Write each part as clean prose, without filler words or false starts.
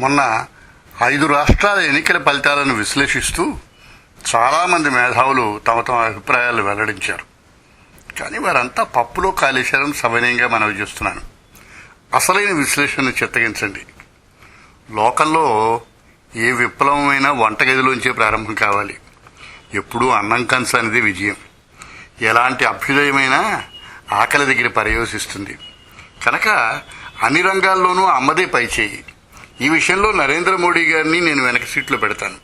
మొన్న 5 రాష్ట్రాల ఎన్నికల ఫలితాలను విశ్లేషిస్తూ చాలామంది మేధావులు తమ తమ అభిప్రాయాలు వెల్లడించారు. కానీ వారంతా పప్పులో కాళేశారని సవినయంగా మనవి చేస్తున్నాను. అసలైన విశ్లేషణను చిత్తగించండి. లోకంలో ఏ విప్లవమైనా వంటగదిలోంచే ప్రారంభం కావాలి. ఎప్పుడూ అన్నం కంచ అనేది విజయం. ఎలాంటి అభ్యుదయమైనా ఆకలి దగ్గర పర్యవసిస్తుంది. కనుక అన్ని రంగాల్లోనూ అమ్మదే పైచేయి. ఈ విషయంలో నరేంద్ర మోడీ గారిని నేను వెనక సీట్లో పెడతాను.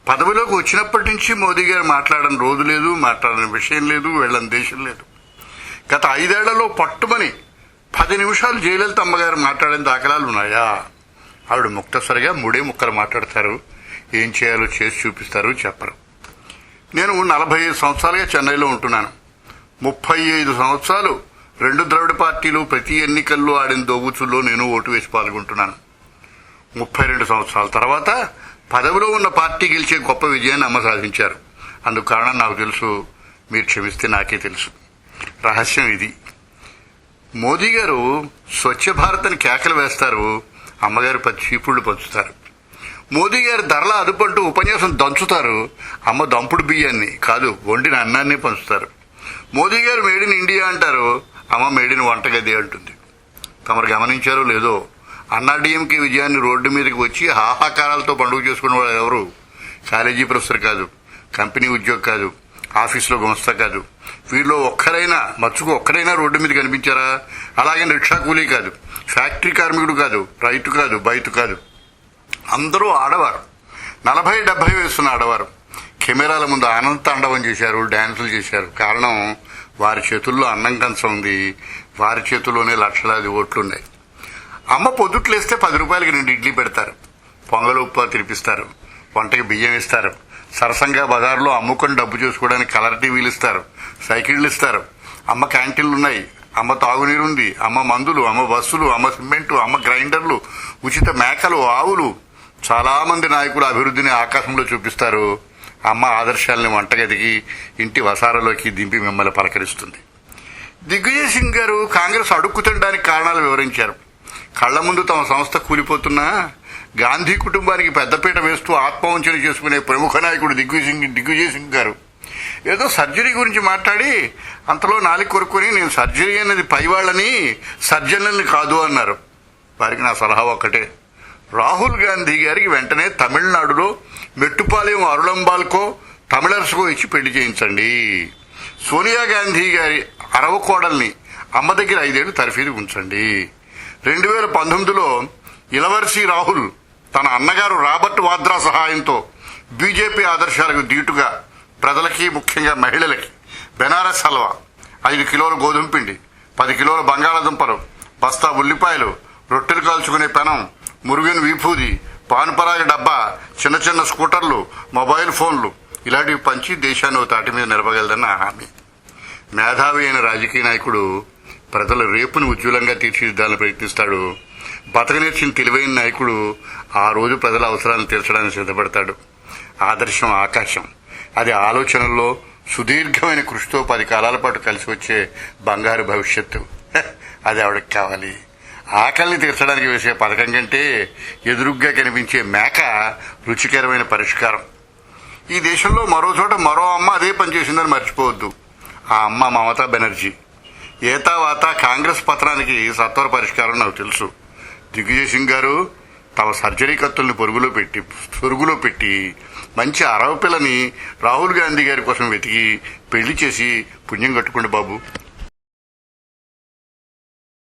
పదవిలోకి వచ్చినప్పటి నుంచి మోదీ గారు మాట్లాడని రోజు లేదు, మాట్లాడని విషయం లేదు, వెళ్ళని దేశం లేదు. గత 5 ఏళ్లలో పట్టుమని 10 నిమిషాలు జయలలిత అమ్మగారు మాట్లాడిన దాఖలాలు ఉన్నాయా? ఆవిడ ముక్తసరిగా 3 ముక్కలు మాట్లాడతారు. ఏం చేయాలో చేసి చూపిస్తారు, చెప్పరు. నేను 45 సంవత్సరాలుగా చెన్నైలో ఉంటున్నాను. 35 సంవత్సరాలు 2 ద్రవిడ పార్టీలు ప్రతి ఎన్నికల్లో ఆడిన దోబుచుల్లో నేను ఓటు వేసి పాల్గొంటున్నాను. 32 సంవత్సరాల తర్వాత పదవిలో ఉన్న పార్టీ గెలిచే గొప్ప విజయాన్ని అమ్మ సాధించారు. అందుకు కారణం నాకు తెలుసు, మీరు క్షమిస్తే నాకే తెలుసు. రహస్యం ఇది. మోదీ గారు స్వచ్ఛ భారత్ అని కేకలు వేస్తారు, అమ్మగారు 10 చీపుళ్లు పంచుతారు. మోదీ గారు ధరల అదుపంటూ ఉపన్యాసం దంచుతారు, అమ్మ దంపుడు బియ్యాన్ని కాదు వండిన అన్నాన్ని పంచుతారు. మోదీ గారు మేడ్ ఇన్ ఇండియా అంటారు, అమ్మ మేడ్ ఇన్ వంటగది అంటుంది. తమరు గమనించారో లేదో, అన్నాడీఎంకే విజయాన్ని రోడ్డు మీదకి వచ్చి హాహాకారాలతో పండుగ చేసుకున్న వాళ్ళు ఎవరు? కాలేజీ ప్రొఫెసర్ కాదు, కంపెనీ ఉద్యోగి కాదు, ఆఫీసులో గుమస్తా కాదు. వీళ్ళు మచ్చుకు ఒక్కరైనా రోడ్డు మీద కనిపించారా? అలాగే రిక్షా కూలీ కాదు, ఫ్యాక్టరీ కార్మికుడు కాదు, రైతు కాదు, బయట కాదు. అందరూ ఆడవారు. 40-70 వేస్తున్న ఆడవారు. కెమెరాల ముందు ఆనంద తాండవం చేశారు, డాన్సులు చేశారు. కారణం, వారి చేతుల్లో అన్నం కంచం ఉంది, వారి చేతుల్లోనే లక్షలాది ఓట్లున్నాయి. అమ్మ పొద్దుట్లేస్తే 10 రూపాయలకి 2 ఇడ్లీ పెడతారు, పొంగలు ఉప్పు తినిపిస్తారు, వంటకి బియ్యం ఇస్తారు. సరసంగా బజార్లో అమ్ముకొని డబ్బు చేసుకోవడానికి కలర్ టీవీలు ఇస్తారు, సైకిళ్లు ఇస్తారు. అమ్మ క్యాంటీన్లు ఉన్నాయి, అమ్మ తాగునీరు ఉంది, అమ్మ మందులు, అమ్మ బస్సులు, అమ్మ సిమెంటు, అమ్మ గ్రైండర్లు, ఉచిత మేకలు, ఆవులు. చాలా మంది నాయకులు అభివృద్ధిని ఆకాశంలో చూపిస్తారు. అమ్మ ఆదర్శాలని వంటగదికి, ఇంటి వసారలోకి దింపి మిమ్మల్ని పలకరిస్తుంది. దిగ్విజయ్ సింగ్ గారు కాంగ్రెస్ అడుక్కు తినడానికి కారణాలు వివరించారు. కళ్ల ముందు తమ సంస్థ కూలిపోతున్నా గాంధీ కుటుంబానికి పెద్దపీట వేస్తూ ఆత్మవంచన చేసుకునే ప్రముఖ నాయకుడు దిగ్విజయ్ సింగ్ గారు ఏదో సర్జరీ గురించి మాట్లాడి అంతలో నాలుగు కొరుకుని, నేను సర్జరీ అనేది పైవాళ్ళని, సర్జన్లని కాదు అన్నారు. వారికి నా సలహా ఒక్కటే, రాహుల్ గాంధీ గారికి వెంటనే తమిళనాడులో మెట్టుపాలెం అరుళంబాల్కో తమిళర్స్కో ఇచ్చి పెళ్లి చేయించండి. సోనియా గాంధీ గారి అరవ కోడల్ని అమ్మ దగ్గర 5 ఏళ్లు తర్ఫీదు ఉంచండి. 2019లో ఇలవర్సి రాహుల్ తన అన్నగారు రాబర్ట్ వాద్రా సహాయంతో బీజేపీ ఆదర్శాలకు దీటుగా ప్రజలకి, ముఖ్యంగా మహిళలకి బెనారస్ హల్వా, 5 కిలోల గోధుమ పిండి, 10 కిలోల బంగాళాదుంపలు, బస్తా ఉల్లిపాయలు, రొట్టెలు కాల్చుకునే పెనం, మురుగన్ విభూది, పానుపరాగ డబ్బా, చిన్న చిన్న స్కూటర్లు, మొబైల్ ఫోన్లు ఇలాంటివి పంచి దేశాన్ని ఓ తాటి మీద నిలపగలదన్న హామీ. మేధావి అయిన రాజకీయ నాయకుడు ప్రజల రేపును ఉజ్వలంగా తీర్చిదిద్దాలని ప్రయత్నిస్తాడు. బతకనేర్చిన తెలివైన నాయకుడు ఆ రోజు ప్రజల అవసరాలను తీర్చడానికి సిద్ధపడతాడు. ఆదర్శం ఆకాశం. అది ఆలోచనల్లో సుదీర్ఘమైన కృషితో 10 కాలాల పాటు కలిసి వచ్చే బంగారు భవిష్యత్తు. అది ఆవిడకి కావాలి. ఆకలిని తీర్చడానికి వేసే పథకం కంటే ఎదురుగ్గా కనిపించే మేక రుచికరమైన పరిష్కారం. ఈ దేశంలో మరో చోట మరో అమ్మ అదే పనిచేసిందని మర్చిపోవద్దు. ఆ అమ్మ మమతా బెనర్జీ. ఏతావాత కాంగ్రెస్ పత్రానికి సత్వర పరిష్కారం నాకు తెలుసు. దిగ్విజయ్ సింగ్ గారు తమ సర్జరీ కత్తుల్ని పొరుగులో పెట్టి మంచి అరవ పిల్లని రాహుల్ గాంధీ గారి కోసం వెతికి పెళ్లి చేసి పుణ్యం కట్టుకోండి బాబు.